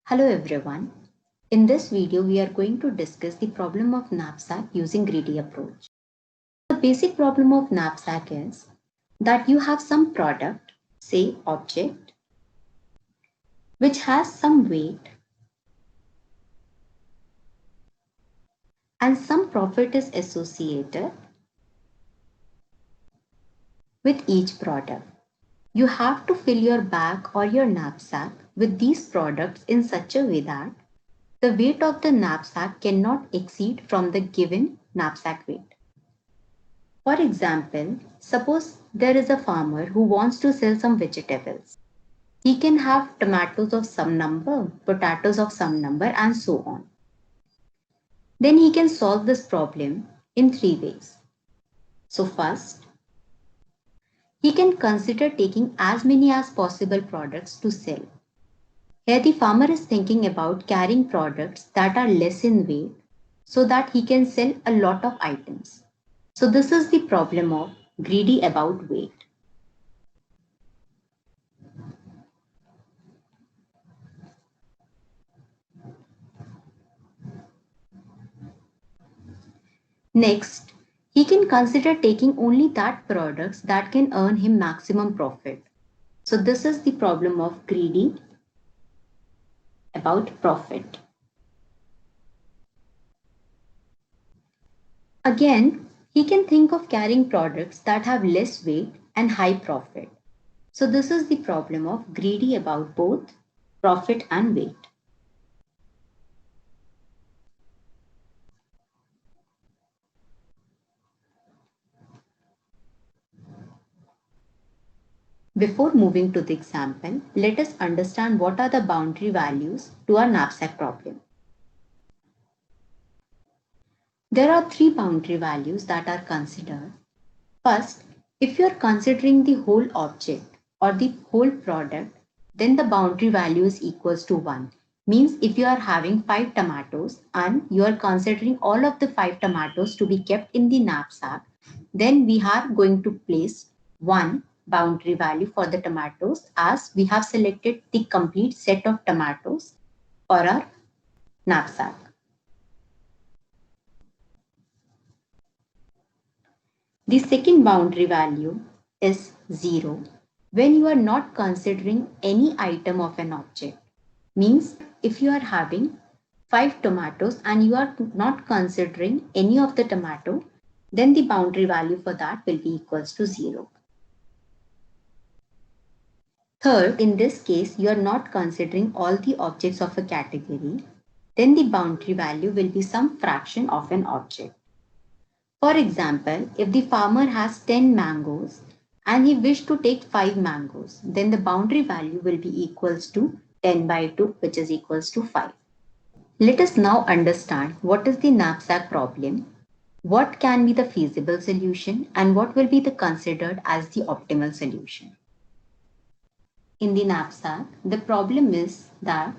Hello everyone. In this video, we are going to discuss the problem of knapsack using greedy approach. The basic problem of knapsack is that you have some product, say object, which has some weight and some profit is associated with each product. You have to fill your bag or your knapsack with these products in such a way that the weight of the knapsack cannot exceed from the given knapsack weight. For example, suppose there is a farmer who wants to sell some vegetables. He can have tomatoes of some number, potatoes of some number, and so on. Then he can solve this problem in three ways. So first, he can consider taking as many as possible products to sell. Here the farmer is thinking about carrying products that are less in weight so that he can sell a lot of items. So this is the problem of greedy about weight. Next, he can consider taking only that products that can earn him maximum profit. So this is the problem of greedy about profit. Again, he can think of carrying products that have less weight and high profit. So this is the problem of greedy about both profit and weight. Before moving to the example, let us understand what are the boundary values to our knapsack problem. There are three boundary values that are considered. First, if you are considering the whole object or the whole product, then the boundary value is equals to 1. Means if you are having 5 tomatoes and you are considering all of the 5 tomatoes to be kept in the knapsack, then we are going to place 1 boundary value for the tomatoes as we have selected the complete set of tomatoes for our knapsack. The second boundary value is 0 when you are not considering any item of an object. Means if you are having 5 tomatoes and you are not considering any of the tomato, then the boundary value for that will be equals to 0. Third, in this case, you are not considering all the objects of a category, then the boundary value will be some fraction of an object. For example, if the farmer has 10 mangoes and he wished to take 5 mangoes, then the boundary value will be equals to 10 by 2, which is equals to 5. Let us now understand what is the knapsack problem, what can be the feasible solution, and what will be the considered as the optimal solution. In the knapsack, the problem is that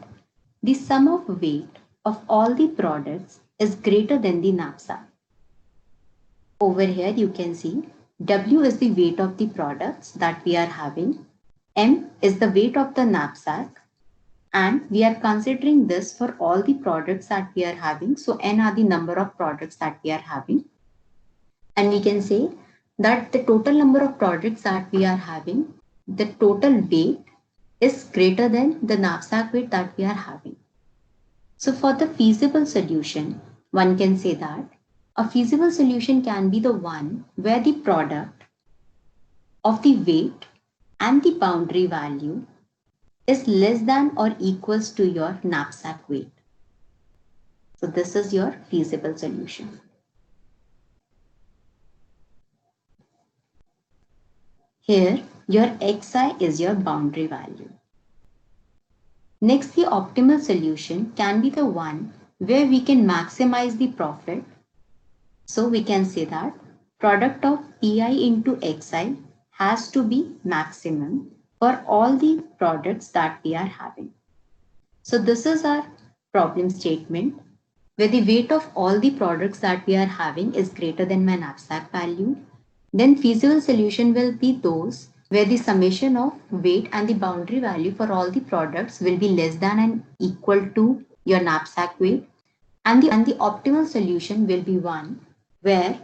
the sum of weight of all the products is greater than the knapsack. Over here you can see W is the weight of the products that we are having, M is the weight of the knapsack, and we are considering this for all the products that we are having. So N are the number of products that we are having. And we can say that the total number of products that we are having, the total weight is greater than the knapsack weight that we are having. So for the feasible solution, one can say that a feasible solution can be the one where the product of the weight and the boundary value is less than or equals to your knapsack weight. So this is your feasible solution. Here, your xi is your boundary value. Next, the optimal solution can be the one where we can maximize the profit. So we can say that product of pi into xi has to be maximum for all the products that we are having. So this is our problem statement where the weight of all the products that we are having is greater than my knapsack value. Then feasible solution will be those where the summation of weight and the boundary value for all the products will be less than and equal to your knapsack weight, and the optimal solution will be one where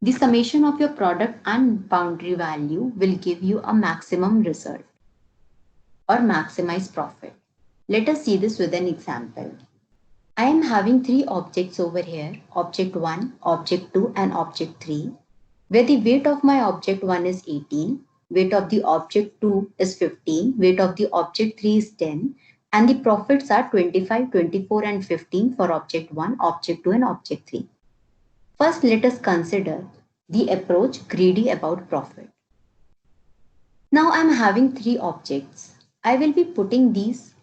the summation of your product and boundary value will give you a maximum result or maximize profit. Let us see this with an example. I am having three objects over here, object 1, object 2 and object 3, where the weight of my object 1 is 18, weight of the object 2 is 15, weight of the object 3 is 10, and the profits are 25, 24 and 15 for object 1, object 2 and object 3. First, let us consider the approach greedy about profit. Now I am having three objects. I will be putting these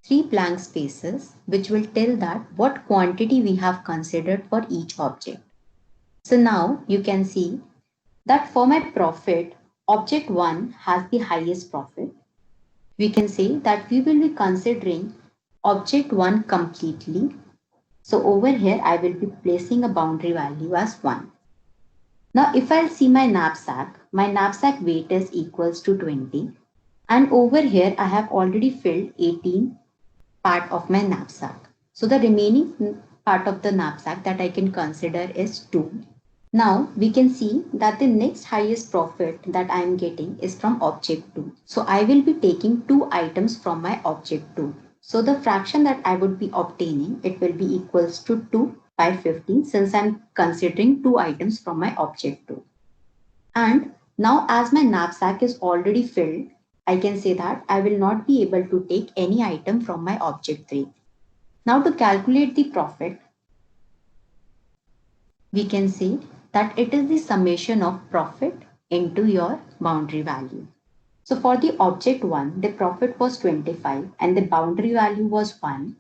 three blank spaces which will tell that what quantity we have considered for each object. So now you can see that for my profit, object 1 has the highest profit. We can say that we will be considering object 1 completely. So over here I will be placing a boundary value as 1. Now if I'll see my knapsack weight is equals to 20, and over here I have already filled 18 part of my knapsack. So the remaining part of the knapsack that I can consider is 2. Now we can see that the next highest profit that I am getting is from object 2. So I will be taking 2 items from my object 2. So the fraction that I would be obtaining, it will be equals to 2 by 15 since I am considering 2 items from my object 2. And now as my knapsack is already filled, I can say that I will not be able to take any item from my object 3. Now to calculate the profit, we can say that it is the summation of profit into your boundary value. So for the object 1, the profit was 25 and the boundary value was 1.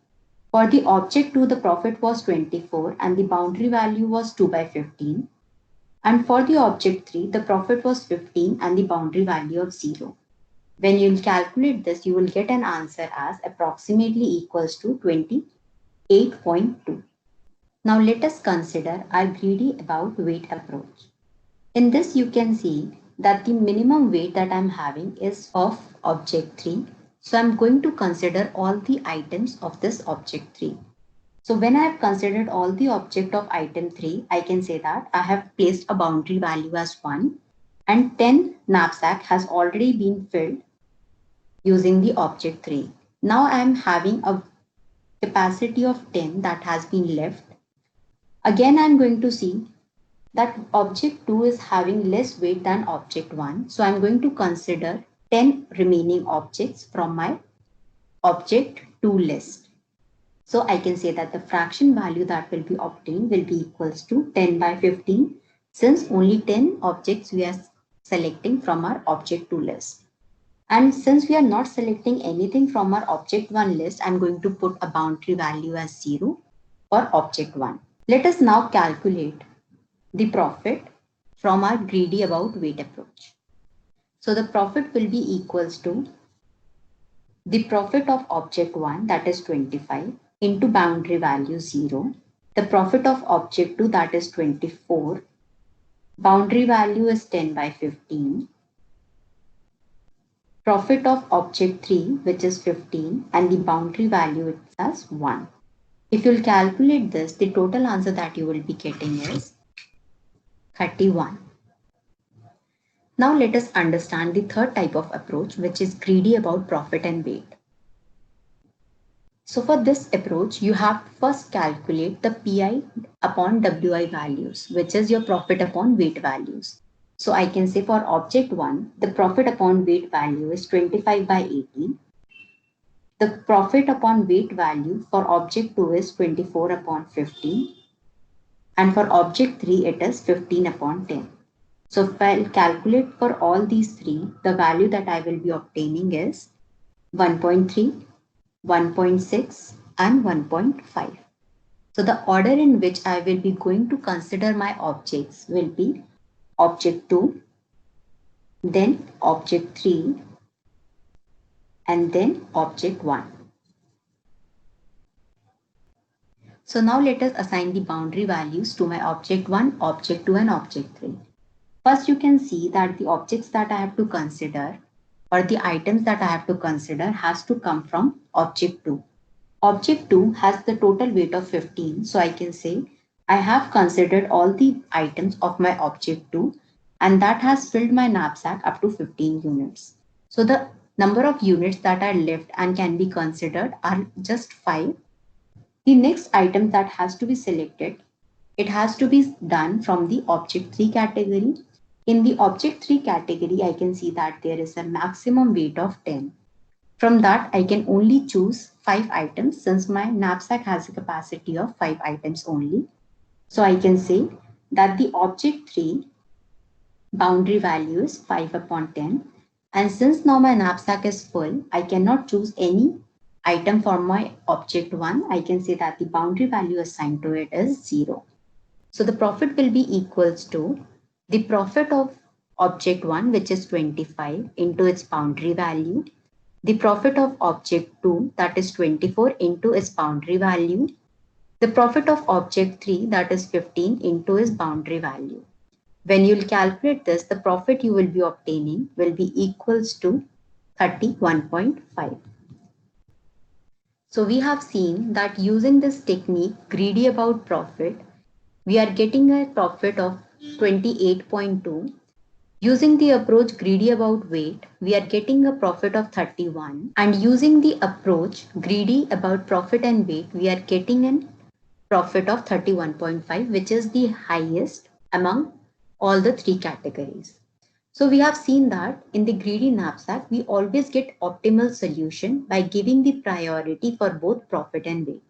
For the object 2, the profit was 24 and the boundary value was 2 by 15. And for the object 3, the profit was 15 and the boundary value of 0. When you calculate this, you will get an answer as approximately equals to 28.2. Now let us consider our greedy about weight approach. In this you can see that the minimum weight that I am having is of object 3. So I am going to consider all the items of this object 3. So when I have considered all the object of item 3, I can say that I have placed a boundary value as 1 and 10 knapsack has already been filled using the object 3. Now I am having a capacity of 10 that has been left. Again, I am going to see that object 2 is having less weight than object 1. So I am going to consider 10 remaining objects from my object 2 list. So I can say that the fraction value that will be obtained will be equals to 10 by 15 since only 10 objects we are selecting from our object 2 list. And since we are not selecting anything from our object 1 list, I am going to put a boundary value as 0 for object 1. Let us now calculate the profit from our greedy about weight approach. So the profit will be equals to the profit of object 1 that is 25 into boundary value 0, the profit of object 2 that is 24, boundary value is 10 by 15, profit of object 3 which is 15 and the boundary value is as 1. If you'll calculate this, the total answer that you will be getting is 31. Now let us understand the third type of approach, which is greedy about profit and weight. So for this approach, you have to first calculate the PI upon WI values, which is your profit upon weight values. So I can say for object 1, the profit upon weight value is 25 by 18. The profit upon weight value for object 2 is 24 upon 15. And for object 3, it is 15 upon 10. So if I calculate for all these three, the value that I will be obtaining is 1.3, 1.6 and 1.5. So the order in which I will be going to consider my objects will be object 2, then object 3 and then object 1. So now let us assign the boundary values to my object 1, object 2 and object 3. First, you can see that the objects that I have to consider or the items that I have to consider has to come from object 2. Object 2 has the total weight of 15. So I can say I have considered all the items of my object 2 and that has filled my knapsack up to 15 units. So the number of units that are left and can be considered are just 5. The next item that has to be selected, it has to be done from the object 3 category. In the object 3 category, I can see that there is a maximum weight of 10. From that, I can only choose 5 items since my knapsack has a capacity of 5 items only. So I can say that the object 3 boundary value is 5 upon 10. And since now my knapsack is full, I cannot choose any item for my object 1. I can say that the boundary value assigned to it is 0. So the profit will be equals to the profit of object 1, which is 25, into its boundary value, the profit of object 2, that is 24, into its boundary value, the profit of object 3, that is 15, into its boundary value. When you'll calculate this, the profit you will be obtaining will be equals to 31.5. So we have seen that using this technique, greedy about profit, we are getting a profit of 28.2. Using the approach greedy about weight, we are getting a profit of 31. And using the approach greedy about profit and weight, we are getting a profit of 31.5, which is the highest among all the 3 categories. So we have seen that in the greedy knapsack, we always get optimal solution by giving the priority for both profit and weight.